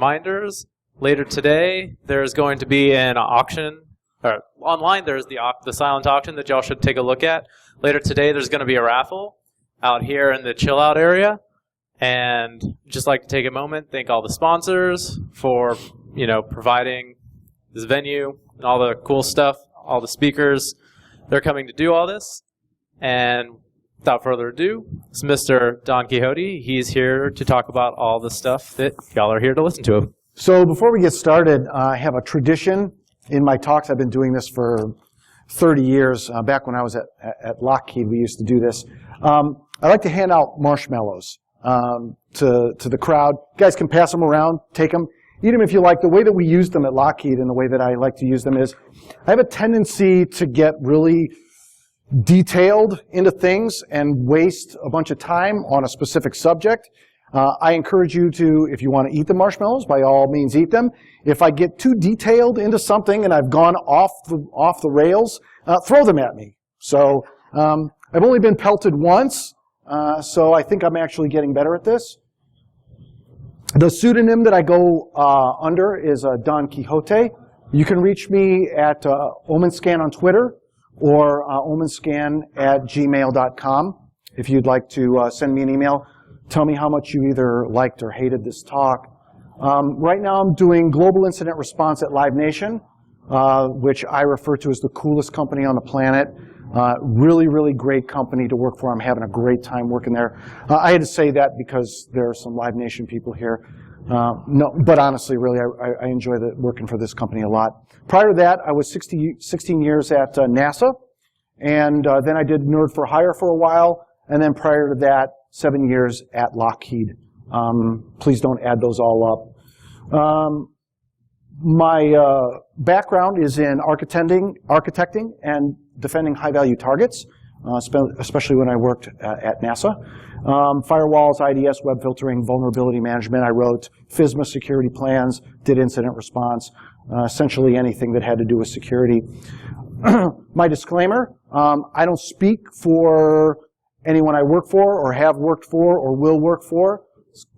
reminders. Later today, there's going to be an auction, or online there's the silent auction that y'all should take a look at. Later today, there's going to be a raffle out here in the chill out area. And just like to take a moment, thank all the sponsors for, providing this venue and all the cool stuff, all the speakers. They're coming to do all this. And without further ado, it's Mr. Don Quixote. He's here to talk about all the stuff that y'all are here to listen to. So before we get started, I have a tradition in my talks. I've been doing this for 30 years. Back when I was at Lockheed, we used to do this. I like to hand out marshmallows to the crowd. You guys can pass them around, take them, eat them if you like. The way that we use them at Lockheed and the way that I like to use them is I have a tendency to get really detailed into things and waste a bunch of time on a specific subject. I encourage you to, if you want to eat the marshmallows, by all means eat them. If I get too detailed into something and I've gone off the rails, throw them at me. So I've only been pelted once, so I think I'm actually getting better at this. The pseudonym that I go under is Don Quixote. You can reach me at omenscan on Twitter or omenscan@gmail.com if you'd like to send me an email. Tell me how much you either liked or hated this talk. Right now I'm doing global incident response at Live Nation, which I refer to as the coolest company on the planet. Really, really great company to work for. I'm having a great time working there. I had to say that because there are some Live Nation people here. No, but honestly, really, I enjoy working for this company a lot. Prior to that, I was 16 years at NASA, and then I did Nerd for Hire for a while, and then prior to that, 7 years at Lockheed. Please don't add those all up. My background is in architecting and defending high-value targets, especially when I worked at NASA. Firewalls, IDS, web filtering, vulnerability management. I wrote FISMA security plans, did incident response, essentially anything that had to do with security. My disclaimer, I don't speak for anyone I work for or have worked for or will work for.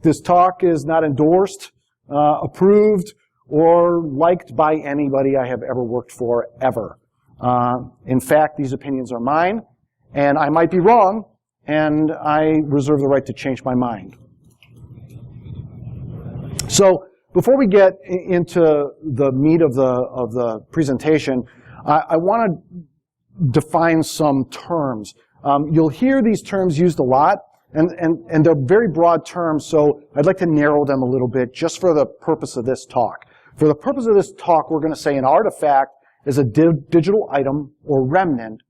This talk is not endorsed, approved, or liked by anybody I have ever worked for, ever. In fact, these opinions are mine, and I might be wrong, and I reserve the right to change my mind. So before we get into the meat of the presentation, I want to define some terms. You'll hear these terms used a lot, and they're very broad terms, so I'd like to narrow them a little bit just for the purpose of this talk. For the purpose of this talk, we're going to say an artifact is a digital item or remnant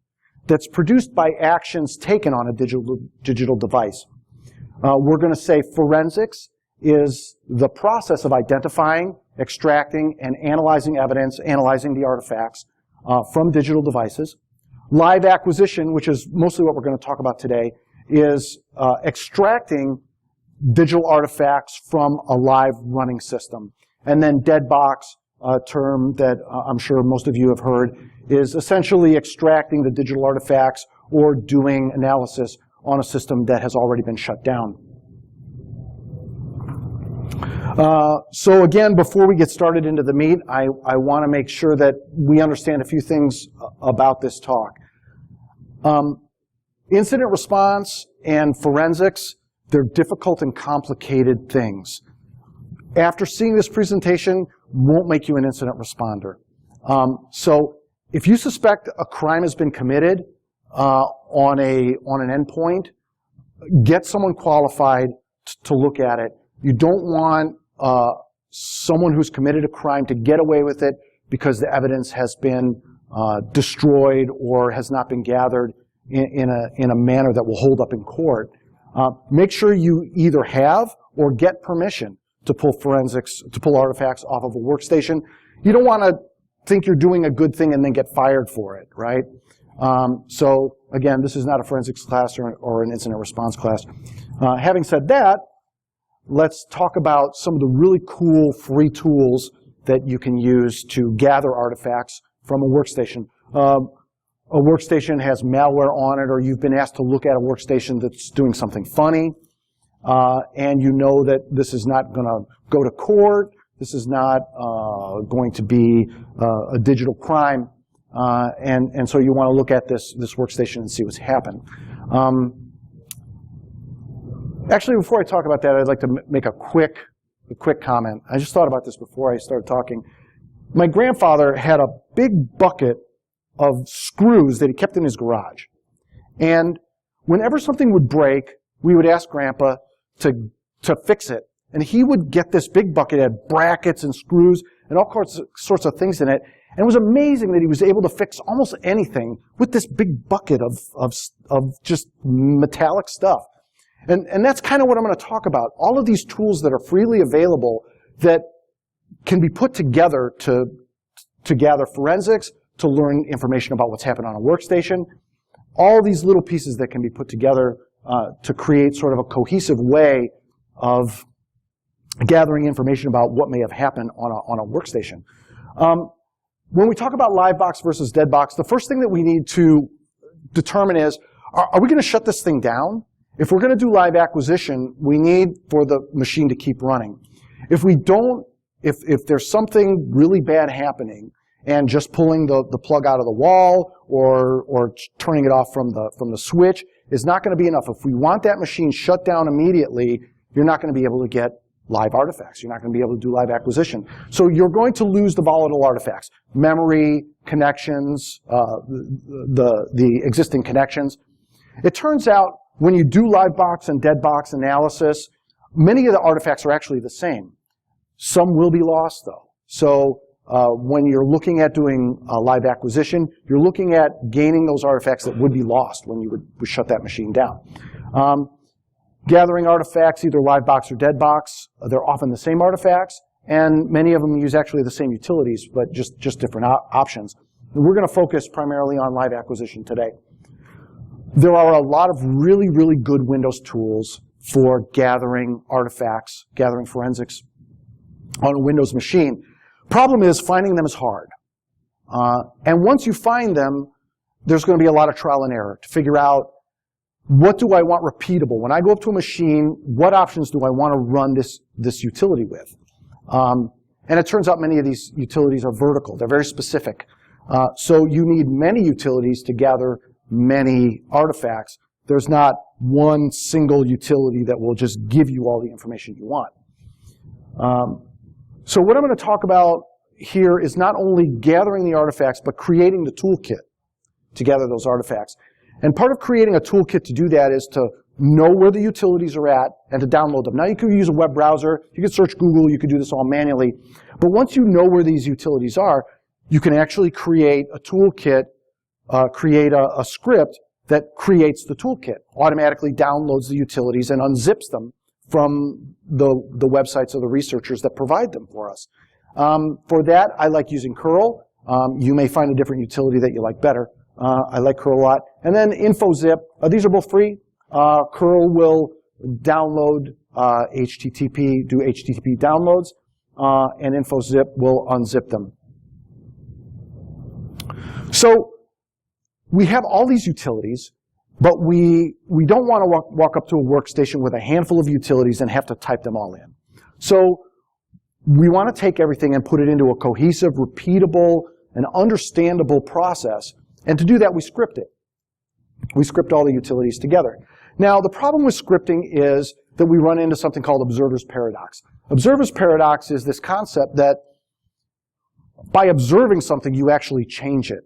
that's produced by actions taken on a digital device. We're going to say forensics is the process of identifying, extracting, and analyzing evidence, analyzing the artifacts from digital devices. Live acquisition, which is mostly what we're going to talk about today, is extracting digital artifacts from a live running system. And then dead box, a term that I'm sure most of you have heard, is essentially extracting the digital artifacts or doing analysis on a system that has already been shut down. So again, before we get started into the meat, I want to make sure that we understand a few things about this talk. Incident response and forensics, they're difficult and complicated things. After seeing this presentation, won't make you an incident responder. So if you suspect a crime has been committed on an endpoint, get someone qualified to look at it. You don't want someone who's committed a crime to get away with it because the evidence has been destroyed or has not been gathered in a manner that will hold up in court. Make sure you either have or get permission to pull artifacts off of a workstation. You don't want to think you're doing a good thing and then get fired for it, right? So again, this is not a forensics class or an incident response class. Having said that, let's talk about some of the really cool free tools that you can use to gather artifacts from a workstation. A workstation has malware on it, or you've been asked to look at a workstation that's doing something funny, and you know that this is not going to go to court, This is not going to be a digital crime. And so you want to look at this workstation and see what's happened. Actually, before I talk about that, I'd like to make a quick comment. I just thought about this before I started talking. My grandfather had a big bucket of screws that he kept in his garage. And whenever something would break, we would ask Grandpa to fix it. And he would get this big bucket, it had brackets and screws and all sorts of things in it. And it was amazing that he was able to fix almost anything with this big bucket of just metallic stuff. And that's kind of what I'm going to talk about. All of these tools that are freely available that can be put together to gather forensics, to learn information about what's happened on a workstation. All these little pieces that can be put together to create sort of a cohesive way of gathering information about what may have happened on a workstation. When we talk about live box versus dead box, the first thing that we need to determine is, are we going to shut this thing down? If we're going to do live acquisition, we need for the machine to keep running. If we don't, if there's something really bad happening, and just pulling the plug out of the wall or turning it off from the switch is not going to be enough. If we want that machine shut down immediately, you're not going to be able to get live artifacts. You're not going to be able to do live acquisition. So you're going to lose the volatile artifacts, memory, connections, the existing connections. It turns out when you do live box and dead box analysis, many of the artifacts are actually the same. Some will be lost, though. So when you're looking at doing live acquisition, you're looking at gaining those artifacts that would be lost when you would shut that machine down. Gathering artifacts, either live box or dead box, they're often the same artifacts, and many of them use actually the same utilities, but just different options. And we're going to focus primarily on live acquisition today. There are a lot of really, really good Windows tools for gathering artifacts, gathering forensics on a Windows machine. Problem is, finding them is hard. And once you find them, there's going to be a lot of trial and error to figure out, what do I want repeatable? When I go up to a machine, what options do I want to run this utility with? And it turns out many of these utilities are vertical. They're very specific. So you need many utilities to gather many artifacts. There's not one single utility that will just give you all the information you want. So what I'm going to talk about here is not only gathering the artifacts, but creating the toolkit to gather those artifacts. And part of creating a toolkit to do that is to know where the utilities are at and to download them. Now, you can use a web browser. You can search Google. You can do this all manually. But once you know where these utilities are, you can actually create a toolkit, create a script that creates the toolkit, automatically downloads the utilities and unzips them from the websites of the researchers that provide them for us. For that, I like using curl. You may find a different utility that you like better. I like curl a lot. And then InfoZip. These are both free. Curl will download HTTP, do HTTP downloads, and InfoZip will unzip them. So we have all these utilities, but we don't want to walk up to a workstation with a handful of utilities and have to type them all in. So we want to take everything and put it into a cohesive, repeatable, and understandable process. And to do that, we script it. We script all the utilities together. Now, the problem with scripting is that we run into something called observer's paradox. Observer's paradox is this concept that by observing something, you actually change it.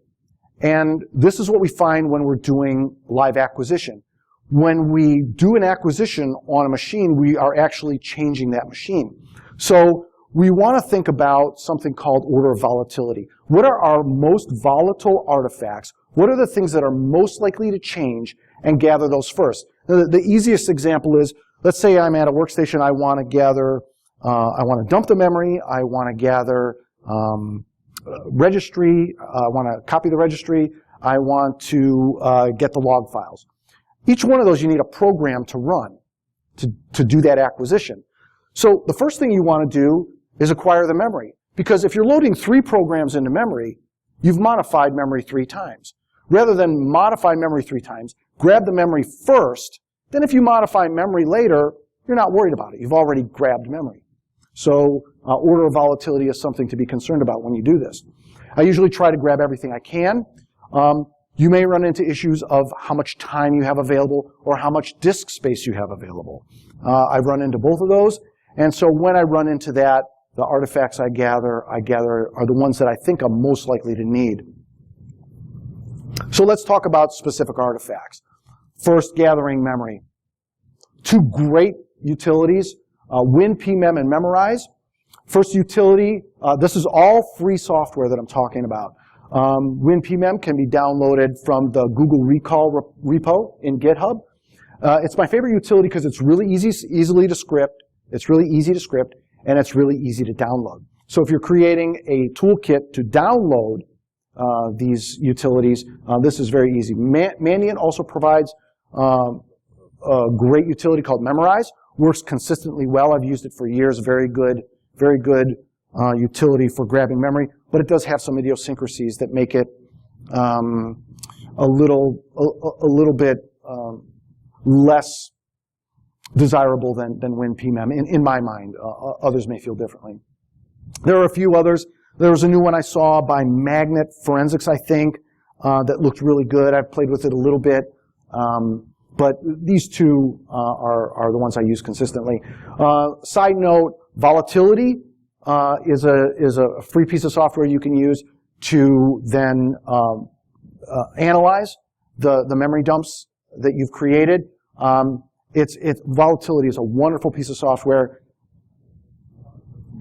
And this is what we find when we're doing live acquisition. When we do an acquisition on a machine, we are actually changing that machine. So we want to think about something called order of volatility. What are our most volatile artifacts? What are the things that are most likely to change, and gather those first? The easiest example is, let's say I'm at a workstation, I want to gather, I want to dump the memory, I want to gather registry, I want to copy the registry, I want to get the log files. Each one of those you need a program to run to do that acquisition. So the first thing you want to do is acquire the memory. Because if you're loading 3 programs into memory, you've modified memory 3 times. Rather than modify memory 3 times, grab the memory first. Then if you modify memory later, you're not worried about it. You've already grabbed memory. So order of volatility is something to be concerned about when you do this. I usually try to grab everything I can. You may run into issues of how much time you have available or how much disk space you have available. I've run into both of those. And so when I run into that, the artifacts I gather are the ones that I think I'm most likely to need. So let's talk about specific artifacts. First, gathering memory. Two great utilities, WinPmem and Memorize. First utility, this is all free software that I'm talking about. WinPmem can be downloaded from the Google Recall repo in GitHub. It's my favorite utility because it's really easily to script. It's really easy to script, and it's really easy to download. So if you're creating a toolkit to download these utilities, this is very easy. Mandiant also provides a great utility called Memorize. Works consistently well. I've used it for years. Very good utility for grabbing memory. But it does have some idiosyncrasies that make it a little bit less desirable than WinPmem, in my mind. Others may feel differently. There are a few others. There was a new one I saw by Magnet Forensics, I think, that looked really good. I've played with it a little bit. But these two are the ones I use consistently. Side note, Volatility is a free piece of software you can use to then analyze the memory dumps that you've created. Volatility is a wonderful piece of software.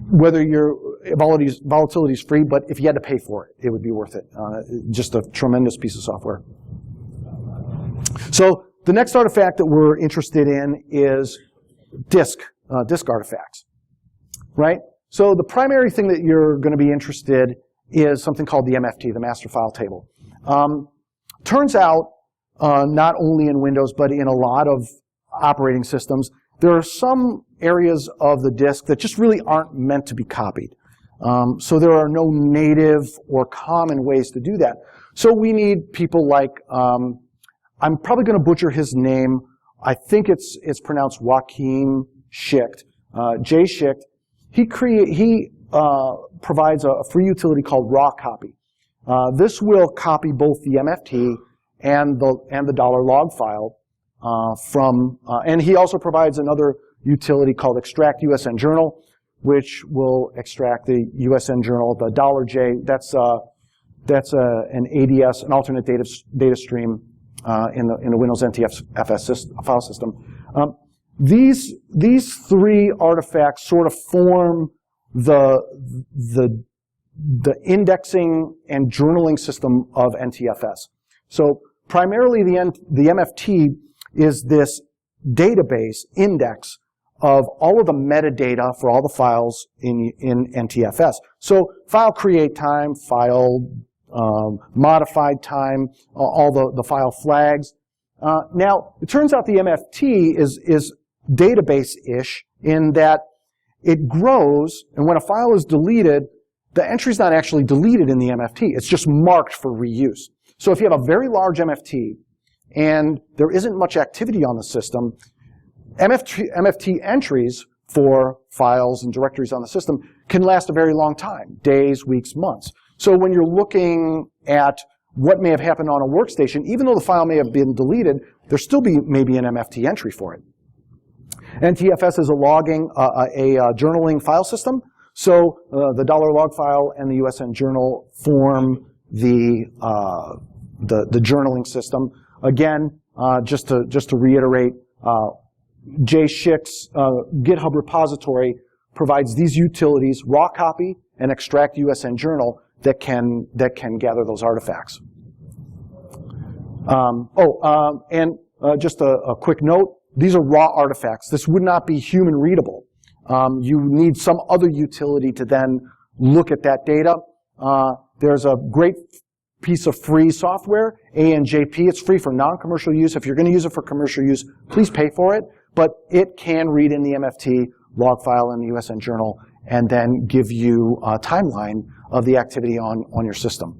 Whether volatility is free, but if you had to pay for it, it would be worth it. Just a tremendous piece of software. So the next artifact that we're interested in is disk artifacts, right? So the primary thing that you're going to be interested is something called the MFT, the master file table. Turns out, not only in Windows, but in a lot of operating systems, there are some areas of the disk that just really aren't meant to be copied. So there are no native or common ways to do that. So we need people like, I'm probably going to butcher his name. I think it's pronounced Joachim Schicht, Jay Schicht. He provides a free utility called raw copy. This will copy both the MFT and the $log file and he also provides another utility called extract USN journal, which will extract the USN journal, the $J. That's an ADS, an alternate data stream in the Windows NTFS file system. These three artifacts sort of form the indexing and journaling system of NTFS. So primarily the MFT is this database index of all of the metadata for all the files in NTFS. So file create time, file modified time, all the file flags. Now, it turns out the MFT is database-ish in that it grows, and when a file is deleted, the entry's not actually deleted in the MFT. It's just marked for reuse. So if you have a very large MFT and there isn't much activity on the system, MFT entries for files and directories on the system can last a very long time, days, weeks, months. So when you're looking at what may have happened on a workstation, even though the file may have been deleted, there still maybe an MFT entry for it. NTFS is a journaling file system. So the $log file and the USN journal form the journaling system. Again, just to reiterate, Jay Schicht's GitHub repository provides these utilities, raw copy and extract USN journal, that can gather those artifacts. Just a quick note, these are raw artifacts. This would not be human readable. You need some other utility to then look at that data. There's a great piece of free software, ANJP. It's free for non-commercial use. If you're going to use it for commercial use, please pay for it. But it can read in the MFT, log file in the USN journal, and then give you a timeline of the activity on your system.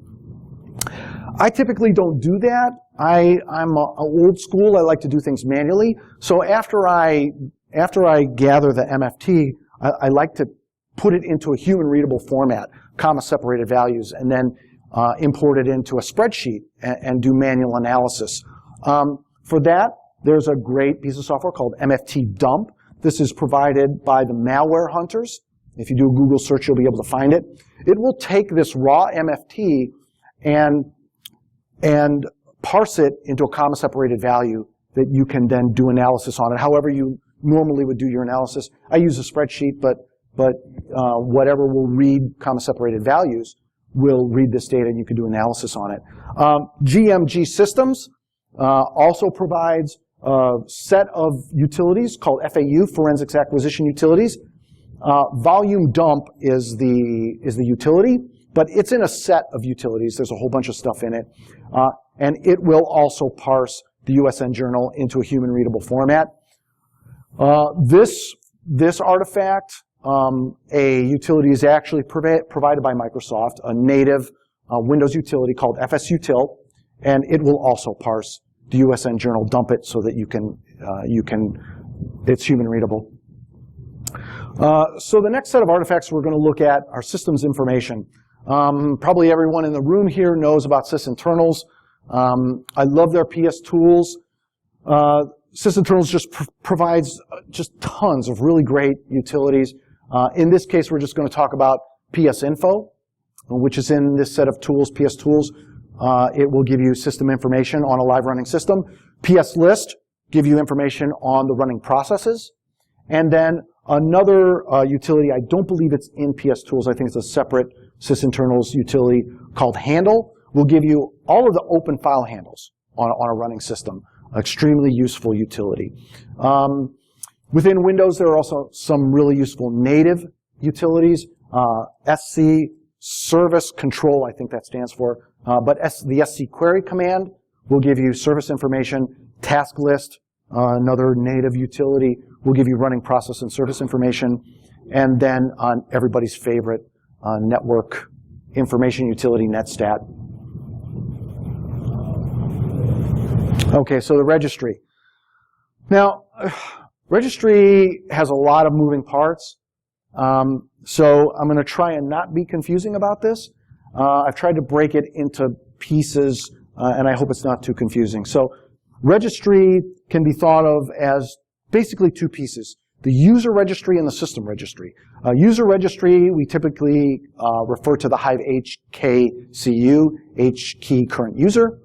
I typically don't do that. I'm old school. I like to do things manually. So after I gather the MFT, I like to put it into a human-readable format, comma-separated values, and then import it into a spreadsheet and do manual analysis. For that, there's a great piece of software called MFT dump. This is provided by the malware hunters. If you do a Google search, you'll be able to find it. It will take this raw MFT and parse it into a comma-separated value that you can then do analysis on it, however you normally would do your analysis. I use a spreadsheet, but whatever will read comma-separated values will read this data, and you can do analysis on it. GMG Systems also provides a set of utilities called FAU, Forensics Acquisition Utilities. Volume Dump is the utility, but it's in a set of utilities. There's a whole bunch of stuff in it. And it will also parse the USN journal into a human-readable format. This artifact, a utility is actually provided by Microsoft, a native Windows utility called FSUtil, and it will also parse the USN journal, dump it so that it's human-readable. So the next set of artifacts we're going to look at are systems information. Probably everyone in the room here knows about sysinternals. I love their PS tools. Sysinternals just provides just tons of really great utilities. In this case, we're just going to talk about PS Info, which is in this set of tools, PS Tools. It will give you system information on a live running system. PS List give you information on the running processes. And then another utility, I don't believe it's in PS Tools, I think it's a separate sysinternals utility called Handle, will give you all of the open file handles on a running system. Extremely useful utility. Within Windows, there are also some really useful native utilities. SC Service Control, I think that stands for. But the SC Query command will give you service information. Task List, another native utility, will give you running process and service information. And then on everybody's favorite network information utility, Netstat. Okay, so the registry. Now, registry has a lot of moving parts. So I'm going to try and not be confusing about this. I've tried to break it into pieces, and I hope it's not too confusing. So registry can be thought of as basically two pieces: the user registry and the system registry. User registry, we typically refer to the Hive HKCU, H key current user.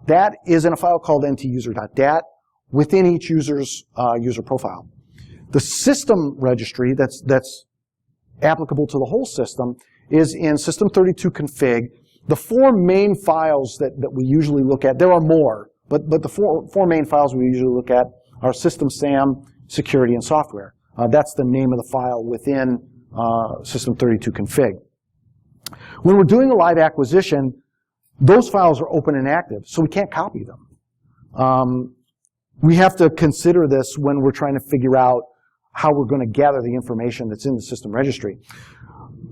That is in a file called ntuser.dat within each user's user profile. The system registry that's applicable to the whole system is in system32config. The four main files that we usually look at, there are more, but the four main files we usually look at are system SAM, security, and software. That's the name of the file within system32config. When we're doing a live acquisition, those files are open and active, so we can't copy them. We have to consider this when we're trying to figure out how we're going to gather the information that's in the system registry.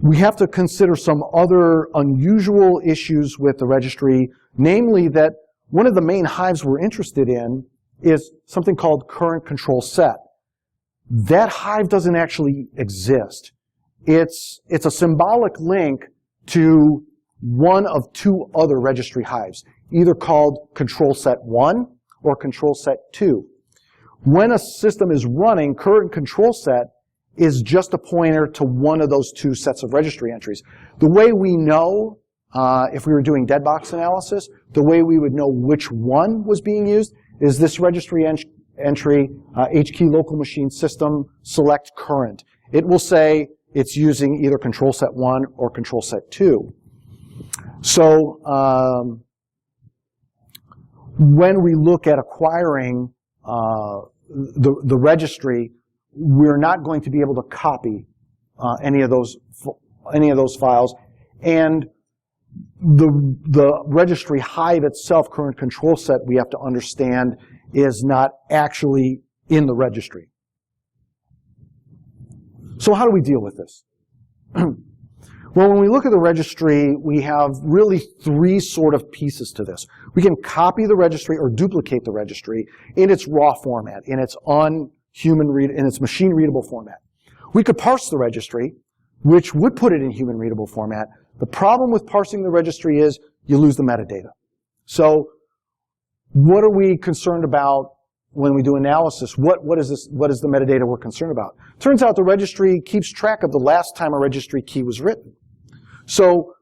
We have to consider some other unusual issues with the registry, namely that one of the main hives we're interested in is something called current control set. That hive doesn't actually exist. It's a symbolic link to one of two other registry hives, either called control set 1 or control set 2. When a system is running, current control set is just a pointer to one of those two sets of registry entries. The way we know, if we were doing dead box analysis, the way we would know which one was being used is this registry entry, HKey local machine system select current. It will say it's using either control set 1 or control set 2. So when we look at acquiring the registry, we're not going to be able to copy any of those files, and the registry hive itself, current control set, we have to understand is not actually in the registry. So how do we deal with this? Well, when we look at the registry, we have really three sort of pieces to this. We can copy the registry or duplicate the registry in its raw format, in its machine readable format. We could parse the registry. which would put it in human readable format. The problem with parsing the registry is you lose the metadata. So what are we concerned about when we do analysis? What is the metadata we're concerned about? Turns out the registry keeps track of the last time a registry key was written. So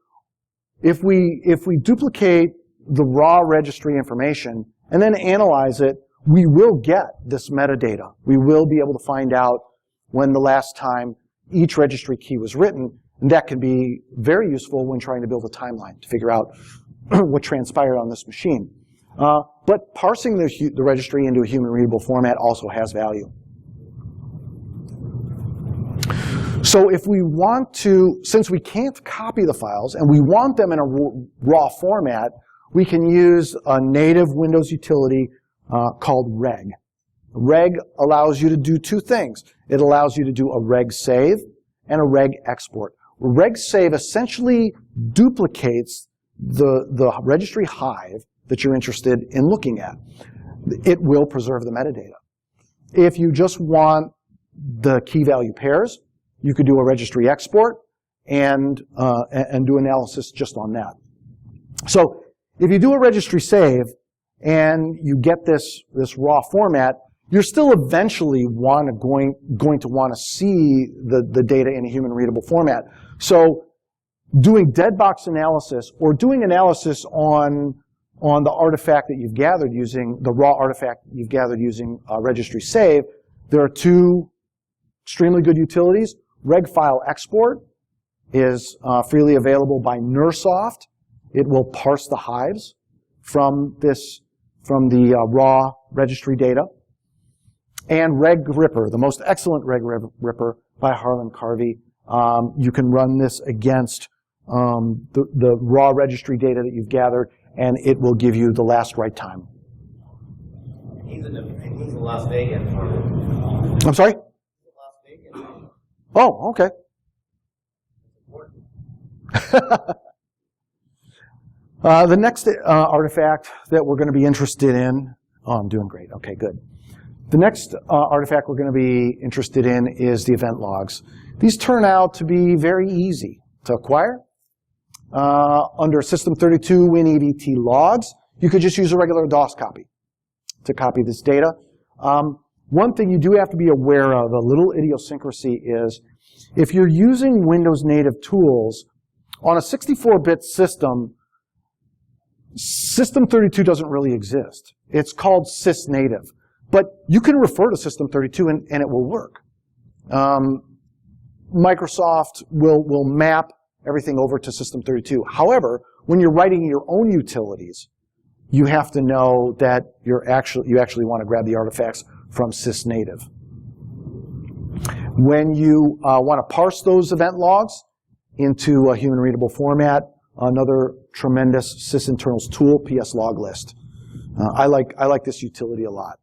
if we duplicate the raw registry information and then analyze it, we will get this metadata. We will be able to find out when the last time each registry key was written, and that can be very useful when trying to build a timeline to figure out what transpired on this machine. But parsing the registry into a human-readable format also has value. So if we want to, since we can't copy the files, and we want them in a raw format, we can use a native Windows utility called reg. Reg allows you to do two things. It allows you to do a reg save and a reg export. Reg save essentially duplicates the registry hive that you're interested in looking at. It will preserve the metadata. If you just want the key value pairs, you could do a registry export and do analysis just on that. So if you do a registry save and you get this raw format, you're still eventually going to want to see the data in a human readable format. So doing dead box analysis or doing analysis on the artifact that you've gathered using, the raw artifact you've gathered using registry save, there are two extremely good utilities. Reg file export is freely available by Nursoft. It will parse the hives from the raw registry data. And Reg Ripper, the most excellent Reg Ripper by Harlan Carvey. You can run this against the raw registry data that you've gathered, and it will give you the last write time. He's in Las Vegas. I'm sorry? Las Vegas. Oh, okay. The next artifact that we're going to be interested in, oh, I'm doing great. Okay, good. The next artifact we're going to be interested in is the event logs. These turn out to be very easy to acquire. Under System32 WinEVT logs, you could just use a regular DOS copy to copy this data. One thing you do have to be aware of, a little idiosyncrasy, is if you're using Windows native tools, on a 64-bit system, System32 doesn't really exist. It's called sysnative. But you can refer to System32 and it will work. Microsoft will map everything over to System32. However, when you're writing your own utilities, you have to know that you actually want to grab the artifacts from sysnative. When you want to parse those event logs into a human readable format, another tremendous sysinternals tool, PSLogList. I like this utility a lot.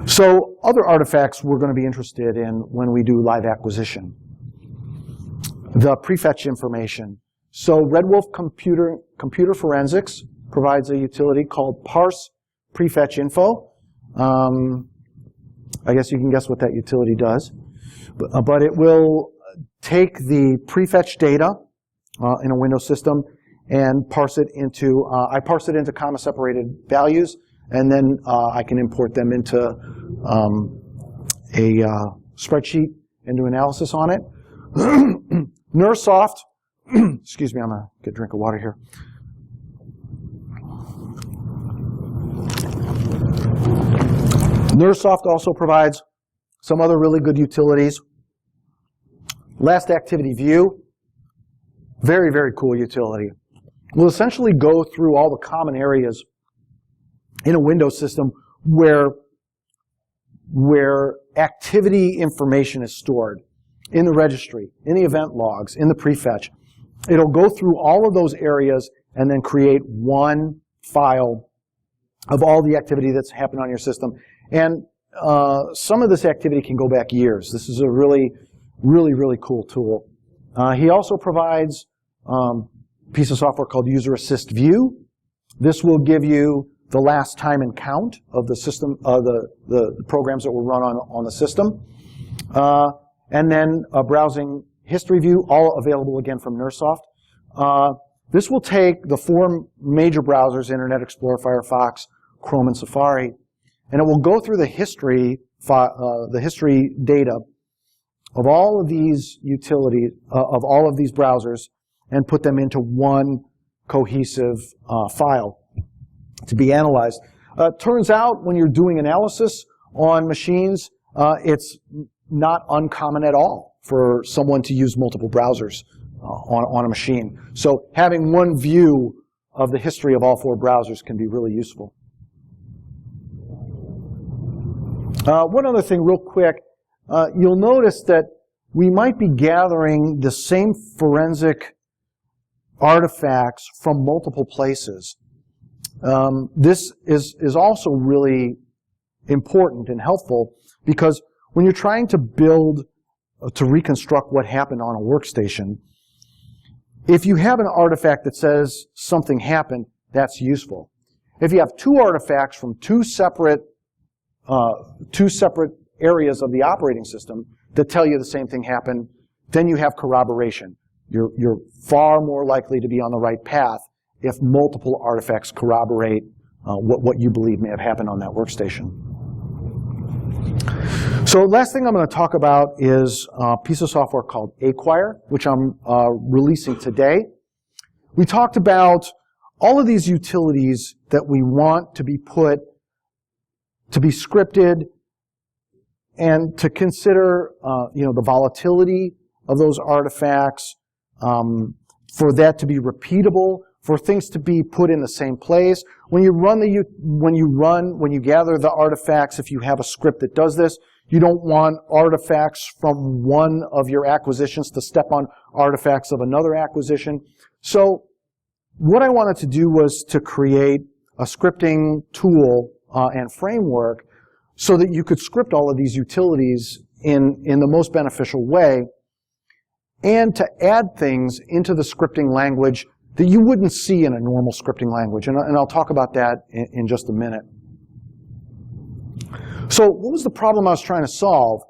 So other artifacts we're going to be interested in when we do live acquisition. The prefetch information. So Red Wolf Computer Forensics provides a utility called Parse Prefetch Info. I guess you can guess what that utility does. But it will take the prefetch data in a Windows system and parse it into, I parse it into comma-separated values, and then I can import them into a spreadsheet and do analysis on it. Nursoft, excuse me, I'm going to get a drink of water here. Nursoft also provides some other really good utilities. Last activity view, very, very cool utility. We'll essentially go through all the common areas in a Windows system where activity information is stored in the registry, in the event logs, in the prefetch. It'll go through all of those areas and then create one file of all the activity that's happened on your system. And some of this activity can go back years. This is a really, really, really cool tool. He also provides a piece of software called User Assist View. This will give you the last time and count of the system, the programs that were run on the system. And then a browsing history view, all available again from Nursoft. This will take the 4 major browsers, Internet Explorer, Firefox, Chrome, and Safari, and it will go through the history data of all of these utilities, of all of these browsers, and put them into one cohesive file to be analyzed. Turns out when you're doing analysis on machines, it's not uncommon at all for someone to use multiple browsers on a machine. So having one view of the history of all 4 browsers can be really useful. One other thing real quick, you'll notice that we might be gathering the same forensic artifacts from multiple places. This is also really important and helpful because when you're trying to build, to reconstruct what happened on a workstation, if you have an artifact that says something happened, that's useful. If you have 2 artifacts from two separate areas of the operating system that tell you the same thing happened, then you have corroboration. You're far more likely to be on the right path if multiple artifacts corroborate what you believe may have happened on that workstation. So last thing I'm going to talk about is a piece of software called Acquire, which I'm releasing today. We talked about all of these utilities that we want to be put, to be scripted, and to consider the volatility of those artifacts, for that to be repeatable, for things to be put in the same place. When you gather the artifacts, if you have a script that does this, you don't want artifacts from one of your acquisitions to step on artifacts of another acquisition. So what I wanted to do was to create a scripting tool and framework so that you could script all of these utilities in the most beneficial way, and to add things into the scripting language that you wouldn't see in a normal scripting language. And I'll talk about that in just a minute. So what was the problem I was trying to solve?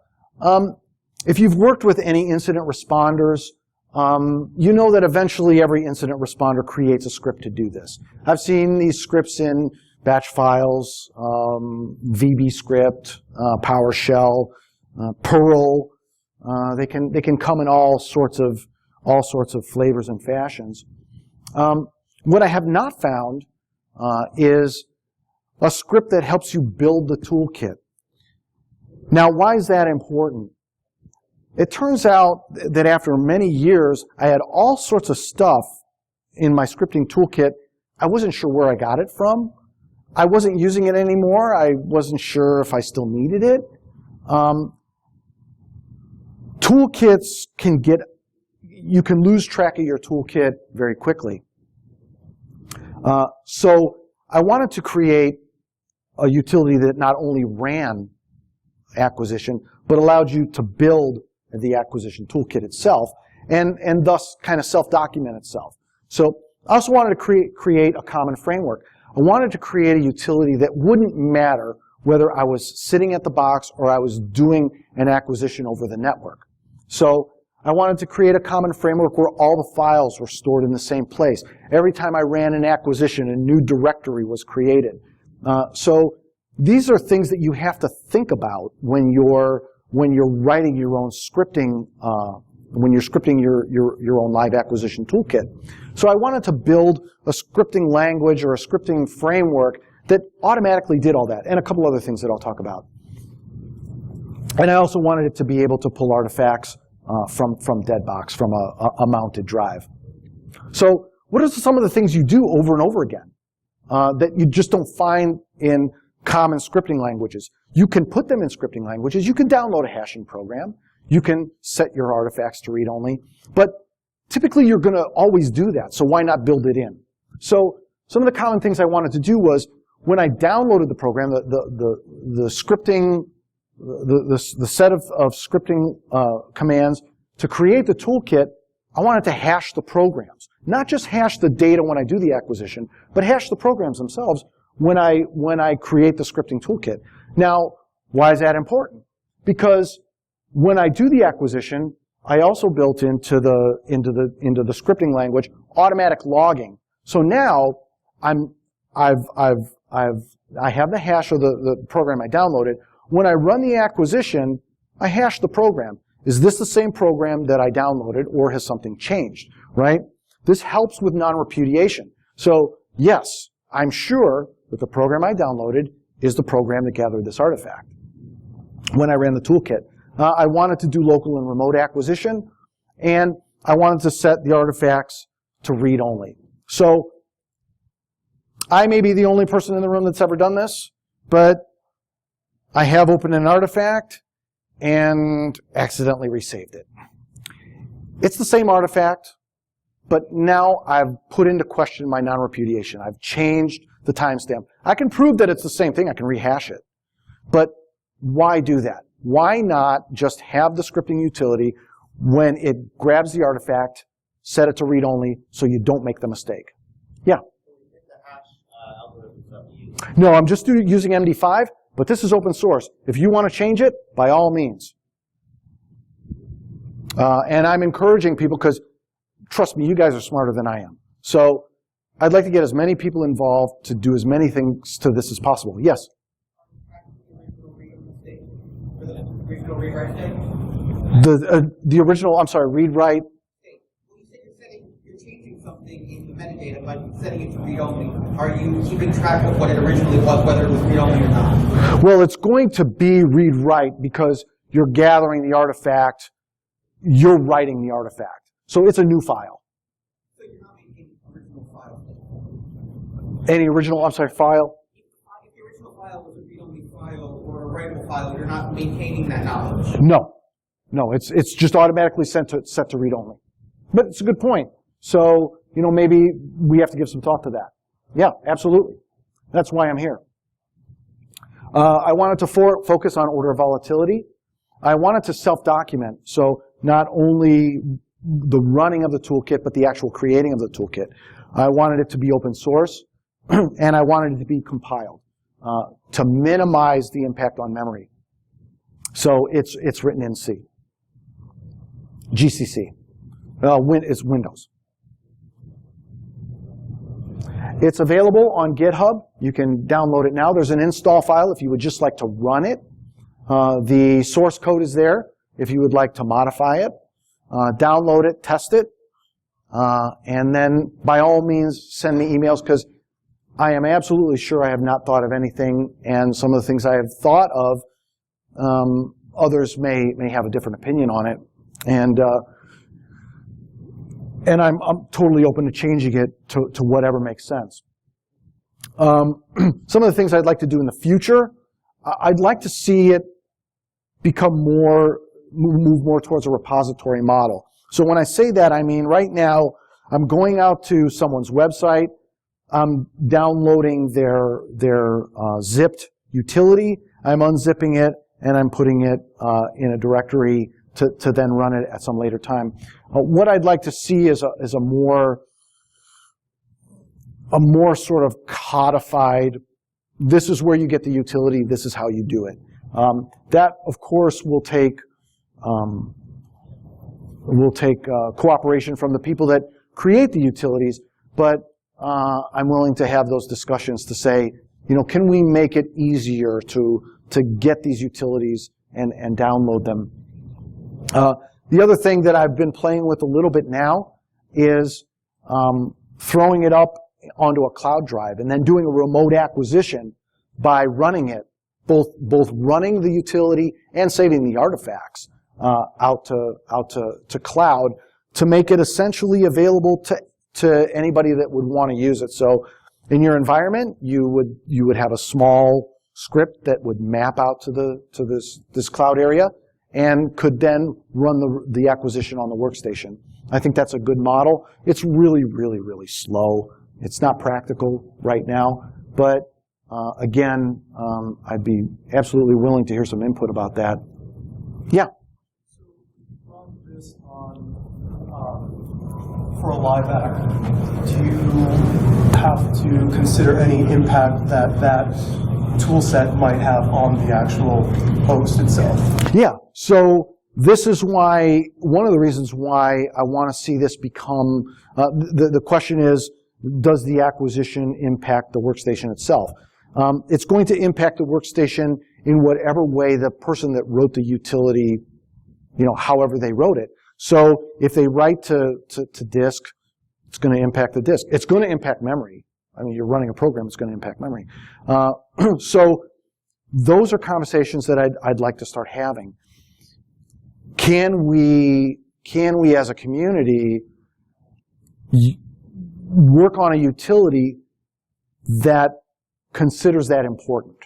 If you've worked with any incident responders, you know that eventually every incident responder creates a script to do this. I've seen these scripts in batch files, VB script, PowerShell, Perl. They can come in all sorts of flavors and fashions. What I have not found is a script that helps you build the toolkit. Now, why is that important? It turns out that after many years, I had all sorts of stuff in my scripting toolkit. I wasn't sure where I got it from. I wasn't using it anymore. I wasn't sure if I still needed it. Toolkits you can lose track of your toolkit very quickly. So I wanted to create a utility that not only ran acquisition, but allowed you to build the acquisition toolkit itself, and thus kind of self-document itself. So I also wanted to create a common framework. I wanted to create a utility that wouldn't matter whether I was sitting at the box or I was doing an acquisition over the network. So I wanted to create a common framework where all the files were stored in the same place. Every time I ran an acquisition, a new directory was created. So these are things that you have to think about when you're writing your own scripting, when you're scripting your own live acquisition toolkit. So I wanted to build a scripting language or a scripting framework that automatically did all that, and a couple other things that I'll talk about. And I also wanted it to be able to pull artifacts from Deadbox, from a mounted drive. So what are some of the things you do over and over again that you just don't find in common scripting languages? You can put them in scripting languages. You can download a hashing program. You can set your artifacts to read-only. But typically, you're going to always do that, so why not build it in? So some of the common things I wanted to do was, when I downloaded the program, the scripting, the set of scripting commands to create the toolkit, I wanted to hash the programs. Not just hash the data when I do the acquisition, but hash the programs themselves when I create the scripting toolkit. Now, why is that important? Because when I do the acquisition, I also built into the scripting language automatic logging. So now I have the hash of the program I downloaded. When I run the acquisition, I hash the program. Is this the same program that I downloaded, or has something changed, right? This helps with non-repudiation. So yes, I'm sure that the program I downloaded is the program that gathered this artifact when I ran the toolkit. I wanted to do local and remote acquisition, and I wanted to set the artifacts to read-only. So I may be the only person in the room that's ever done this, but I have opened an artifact and accidentally resaved it. It's the same artifact, but now I've put into question my non-repudiation. I've changed the timestamp. I can prove that it's the same thing. I can rehash it. But why do that? Why not just have the scripting utility when it grabs the artifact, set it to read-only so you don't make the mistake? Yeah? No, I'm just using MD5, but this is open source. If you want to change it, by all means. And I'm encouraging people because, trust me, you guys are smarter than I am. So I'd like to get as many people involved to do as many things to this as possible. Yes? The original, I'm sorry, read-write. When you say you're changing something in the metadata, but setting it to read-only, are you keeping track of what it originally was, whether it was read-only or not? Well, it's going to be read-write because you're gathering the artifact, you're writing the artifact. So it's a new file. So you're not maintaining original files? Any original, I'm sorry, file? If the original file was a read-only file or a writable file, you're not maintaining that knowledge? No. No, it's just automatically set to read-only. But it's a good point. So, you know, maybe we have to give some thought to that. Yeah, absolutely. That's why I'm here. I wanted to focus on order volatility. I wanted to self-document. So not only the running of the toolkit, but the actual creating of the toolkit. I wanted it to be open source, and I wanted it to be compiled to minimize the impact on memory. So it's written in C. GCC. It's Windows. It's available on GitHub. You can download it now. There's an install file if you would just like to run it. The source code is there if you would like to modify it. Download it, test it, and then by all means send me emails because I am absolutely sure I have not thought of anything, and some of the things I have thought of, others may have a different opinion on it. And I'm totally open to changing it to whatever makes sense. Some of the things I'd like to do in the future, I'd like to see it move more towards a repository model. So when I say that, I mean right now I'm going out to someone's website, I'm downloading their zipped utility, I'm unzipping it, and I'm putting it in a directory to then run it at some later time. What I'd like to see is a more sort of codified, this is where you get the utility, this is how you do it. That, of course, will take cooperation from the people that create the utilities, but I'm willing to have those discussions to say, you know, can we make it easier to get these utilities and download them? The other thing that I've been playing with a little bit now is throwing it up onto a cloud drive and then doing a remote acquisition by running it, both running the utility and saving the artifacts out to cloud to make it essentially available to anybody that would want to use it. So in your environment, you would have a small script that would map out to this cloud area and could then run the acquisition on the workstation. I think that's a good model. It's really, really, really slow. It's not practical right now, but again, I'd be absolutely willing to hear some input about that. Yeah? So run this on for a live act, do you have to consider any impact that that tool set might have on the actual host itself? Yeah, so this is why, one of the reasons why I want to see this become, the question is, does the acquisition impact the workstation itself? It's going to impact the workstation in whatever way the person that wrote the utility, however they wrote it. So if they write to disk, it's going to impact the disk. It's going to impact memory. I mean, you're running a program, it's going to impact memory. So those are conversations that I'd like to start having. Can we as a community work on a utility that considers that important,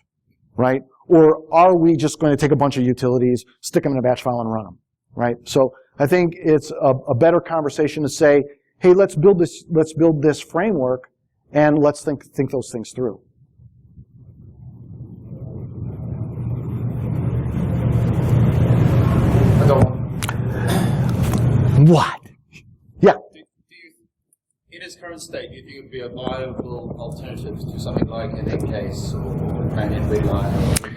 right? Or are we just going to take a bunch of utilities, stick them in a batch file, and run them, right? So I think it's a better conversation to say, hey, let's build this framework, and let's think those things through. What? Yeah. In its current state, do you think it would be a viable alternative to something like an Encase or an NVLine?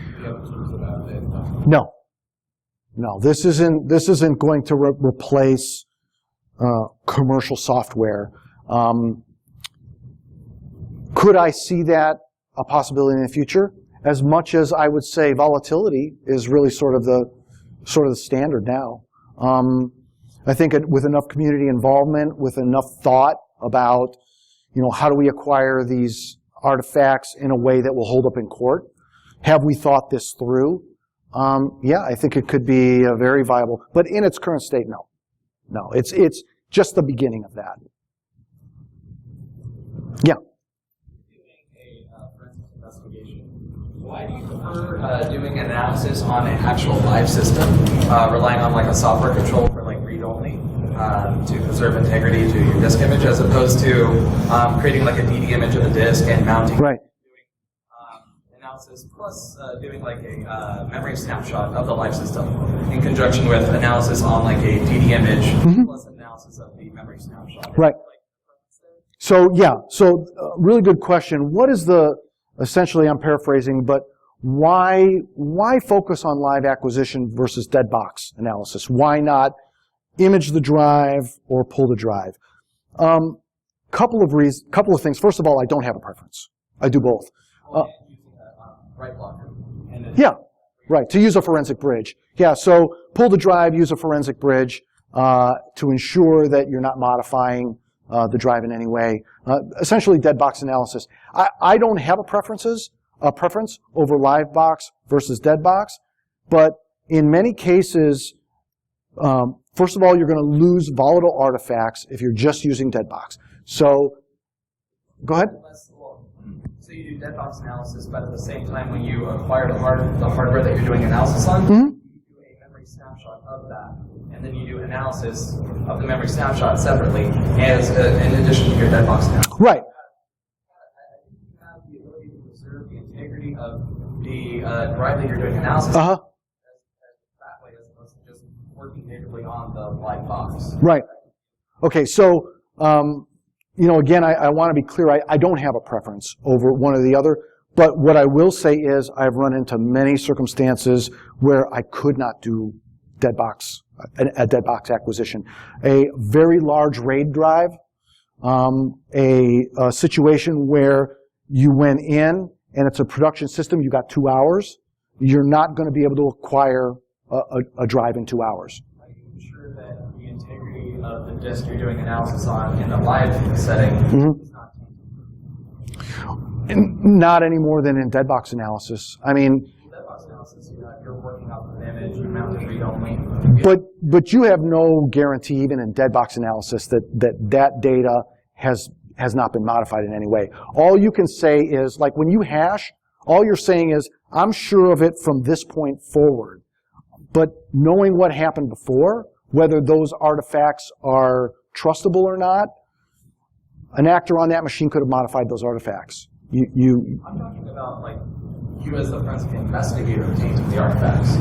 No. No, this isn't going to replace commercial software. Could I see that a possibility in the future? As much as I would say volatility is really sort of the standard now. I think with enough community involvement, with enough thought about, how do we acquire these artifacts in a way that will hold up in court? Have we thought this through? Yeah, I think it could be a very viable, but in its current state, no. No, it's just the beginning of that. Yeah. Doing a forensic investigation, why do you prefer doing an analysis on an actual live system, relying on like a software control for like read-only to preserve integrity to your disk image, as opposed to creating like a DD image of the disk and mounting? Right. Analysis plus doing like a memory snapshot of the live system in conjunction with analysis on like a DD image plus analysis of the memory snapshot. Right. So yeah, really good question. What is essentially I'm paraphrasing, but why focus on live acquisition versus dead box analysis? Why not image the drive or pull the drive? Couple of things. First of all, I don't have a preference. I do both. Right blocker. Yeah, right, to use a forensic bridge. Yeah, so pull the drive, use a forensic bridge to ensure that you're not modifying the drive in any way. Essentially, dead box analysis. I don't have a preference over live box versus dead box, but in many cases, first of all, you're going to lose volatile artifacts if you're just using dead box. So, go ahead. So you do dead box analysis, but at the same time, when you acquire the hardware that you're doing analysis on, you do a memory snapshot of that, and then you do analysis of the memory snapshot separately, as in addition to your dead box analysis. Right. You have the ability to preserve the integrity of the drive that you're doing analysis Uh-huh. that way, as opposed to just working natively on the live box. Right. Okay, so again, I want to be clear. I don't have a preference over one or the other. But what I will say is I've run into many circumstances where I could not do a dead box acquisition. A very large RAID drive, a situation where you went in and it's a production system, you got 2 hours. You're not going to be able to acquire a drive in 2 hours. Are you ensure that the integrity of the disk you're doing analysis on in the live setting is not tainted? Not any more than in dead box analysis. I mean, Dead box analysis, you're working off of an image, you mount it read-only. but you have no guarantee even in dead box analysis that data has not been modified in any way. All you can say is, like when you hash, all you're saying is, I'm sure of it from this point forward. But knowing what happened before, whether those artifacts are trustable or not, an actor on that machine could have modified those artifacts. I'm talking about like you as the forensic investigator tainting the artifacts.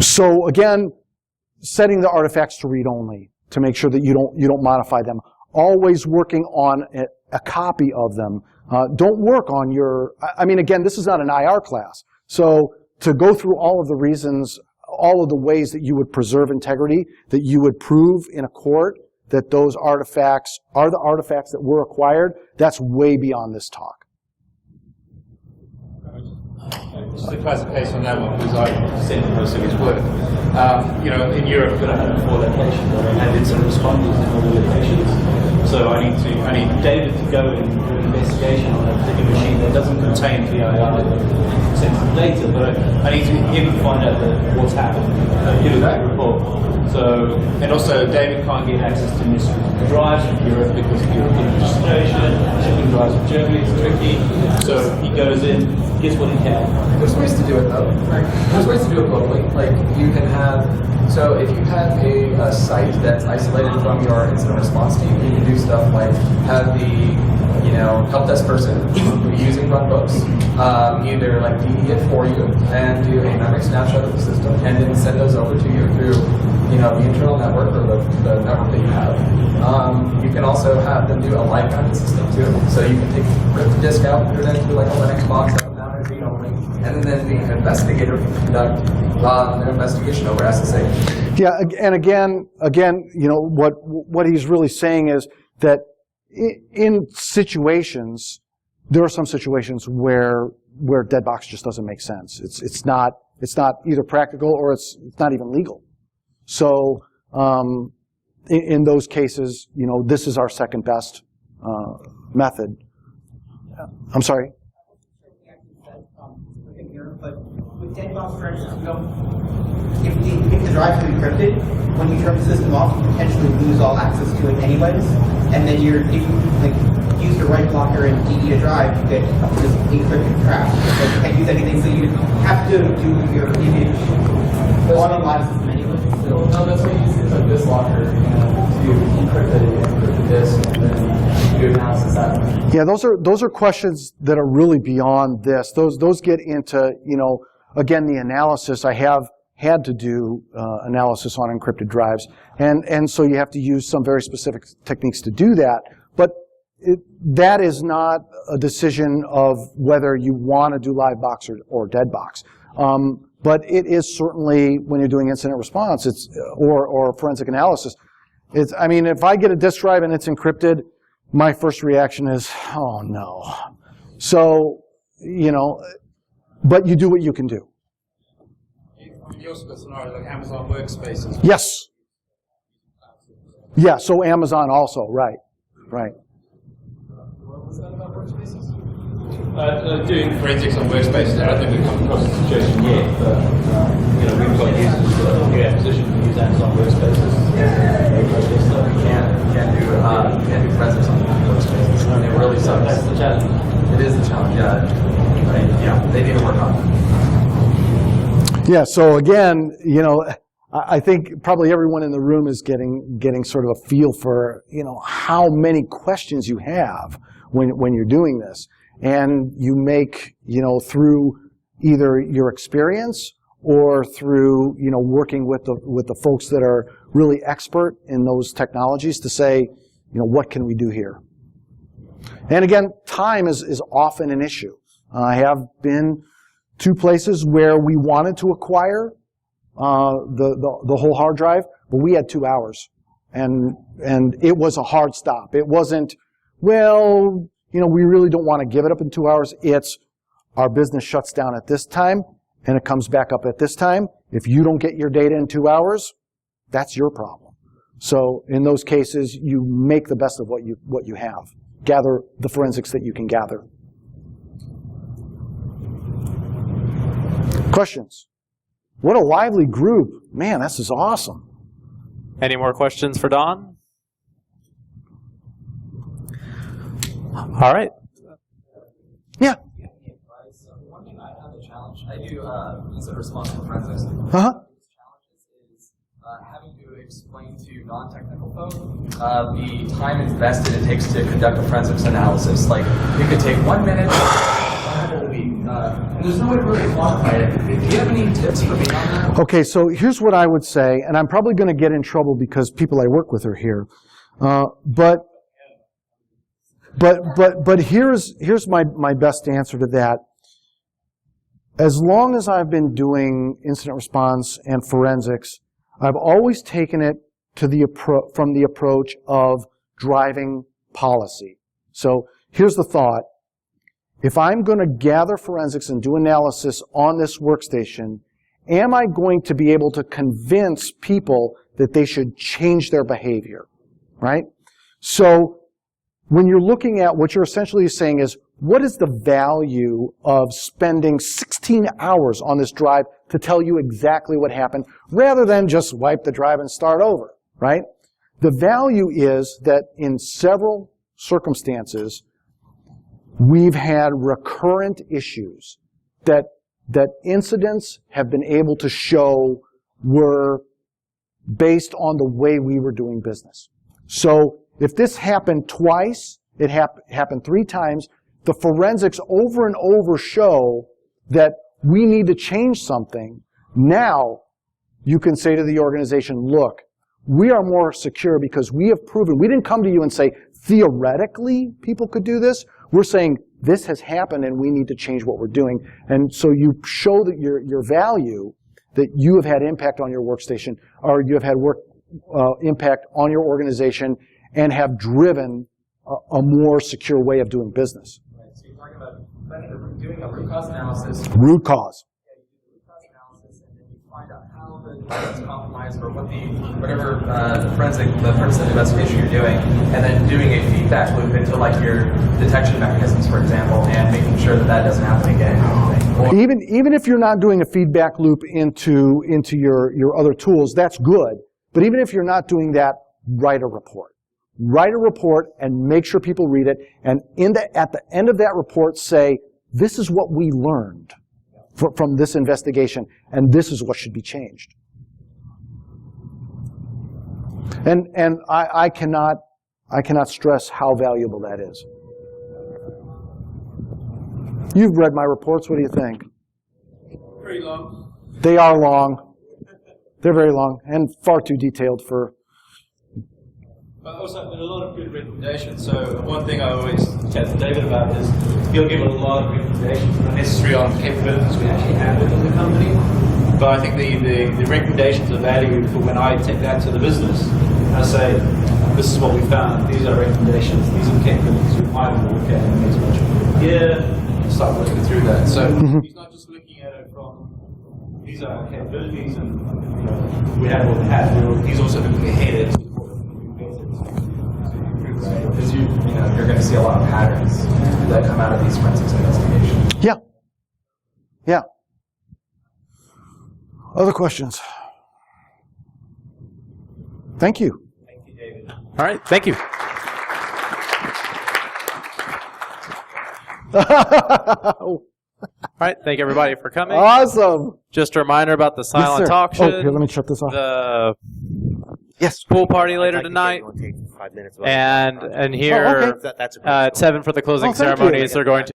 So again, setting the artifacts to read only to make sure that you don't modify them. Always working on a copy of them. Don't work on your, I mean, again, this is not an IR class. So to go through all of the reasons, all of the ways that you would preserve integrity, that you would prove in a court that those artifacts are the artifacts that were acquired, that's way beyond this talk. Just a clarification on that one, because I've seen most of his work. You know, in Europe, we're going to have 4 locations where they have incident responders in all the locations. So I need David to go and do an investigation on a particular machine that doesn't contain PII sensitive data, but I need him to find out what's happened, give us that report. So, and also David can't get access to mystery drives from Europe because of European registration, shipping drives from Germany is tricky. So he goes in, gets what he can. There's ways to do it though. There's ways to do it globally. Like you can have, so if you have a site that's isolated from your incident response team, you can do stuff like have the help desk person using runbooks, either like DD it for you and do a memory snapshot of the system and then send those over to you through the internal network or the network that you have. You can also have them do a live bounded system too. So you can rip the disk out, put it into like a Linux box, have it mounted read only, and then the investigator can conduct an investigation over SSH. Yeah, and again, what he's really saying is that in situations, there are some situations where dead box just doesn't make sense. It's not either practical or it's not even legal. So in those cases, this is our second best method. I'm sorry. But with dead box, for instance, if the drive is encrypted, when you turn the system off, you potentially lose all access to it anyways. And then if you use the right blocker and DE a drive, you get this encrypted trash. So you can't use anything, so you have to do your image on a live system anyway. So, no, that's what you use. It's like this locker, to encrypt the disk and then do analysis that way. Yeah, those are questions that are really beyond this. Those get into, again, the analysis. I have had to do analysis on encrypted drives, and so you have to use some very specific techniques to do that. But that is not a decision of whether you want to do live box or dead box. But it is certainly, when you're doing incident response, or forensic analysis, I mean, if I get a disk drive and it's encrypted, my first reaction is, oh no. So, but you do what you can do. You also got scenarios like Amazon Workspaces. Yes. Yeah, so Amazon also, right. What was that about workspaces? Doing forensics on workspaces. I don't think we've come across a situation yet, but we've got users new acquisition to use Amazon Workspaces. So we can't do forensics on workspaces. It really sucks. That's the challenge. It is the challenge, yeah. They need to work on it. Yeah, so again, I think probably everyone in the room is getting sort of a feel for, how many questions you have when you're doing this. And you make, through either your experience or through, working with the folks that are really expert in those technologies to say, what can we do here? And again, time is often an issue. I have been to places where we wanted to acquire the whole hard drive, but we had 2 hours, and it was a hard stop. It wasn't, well, we really don't want to give it up in 2 hours. It's our business shuts down at this time, and it comes back up at this time. If you don't get your data in 2 hours, that's your problem. So in those cases, you make the best of what you have. Gather the forensics that you can gather. Questions? What a lively group. Man, this is awesome. Any more questions for Don? All right. Yeah. One thing I have a challenge. I do incident response for forensics. Uh-huh. Is having to explain to non-technical folk the time invested it takes to conduct a forensics analysis. Like, it could take 1 minute, a whole week. There's no way to really quantify it. Do you have any tips for me on that? Okay, so here's what I would say, and I'm probably going to get in trouble because people I work with are here. But here's my best answer to that. As long as I've been doing incident response and forensics, I've always taken it to from the approach of driving policy. So here's the thought. If I'm going to gather forensics and do analysis on this workstation, am I going to be able to convince people that they should change their behavior, right? So when you're looking at what you're essentially saying is, what is the value of spending 16 hours on this drive to tell you exactly what happened, rather than just wipe the drive and start over, right? The value is that in several circumstances, we've had recurrent issues that incidents have been able to show were based on the way we were doing business. So if this happened twice, it happened 3 times, the forensics over and over show that we need to change something. Now you can say to the organization, look, we are more secure because we have proven, we didn't come to you and say, theoretically people could do this. We're saying this has happened and we need to change what we're doing. And so you show that your value, that you have had impact on your workstation, or you have had impact on your organization and have driven a more secure way of doing business. Right, so you're talking about doing a root cause analysis. Root cause. Yeah, you do root cause analysis, and then you find out how the data is compromised, or whatever the purpose of the investigation you're doing, and then doing a feedback loop into like your detection mechanisms, for example, and making sure that that doesn't happen again. Or Even if you're not doing a feedback loop into your other tools, that's good. But even if you're not doing that, write a report. Write a report and make sure people read it. And at the end of that report, say, this is what we learned from this investigation, and this is what should be changed. And I cannot stress how valuable that is. You've read my reports. What do you think? Pretty long. They are long. They're very long and far too detailed for. But also, there are a lot of good recommendations. So one thing I always chat to David about is he'll give a lot of recommendations that are necessary on capabilities we actually have within the company. But I think the recommendations are valued for when I take that to the business. I say, this is what we found. These are recommendations. These are capabilities we might want to look at in the next budget year. And start working through that. So he's not just looking at it from these are our capabilities and we have what we have. He's also looking ahead at because you're going to see a lot of patterns that come out of these forensics investigations. Yeah. Yeah. Other questions? Thank you. Thank you, David. All right, thank you. All right, thank everybody for coming. Awesome. Just a reminder about the silent Yes, sir. auction. Oh, here, let me shut this off. The Yes. pool party later tonight, and here Oh, okay. at 7 for the closing Oh, thank you. ceremonies. They're going to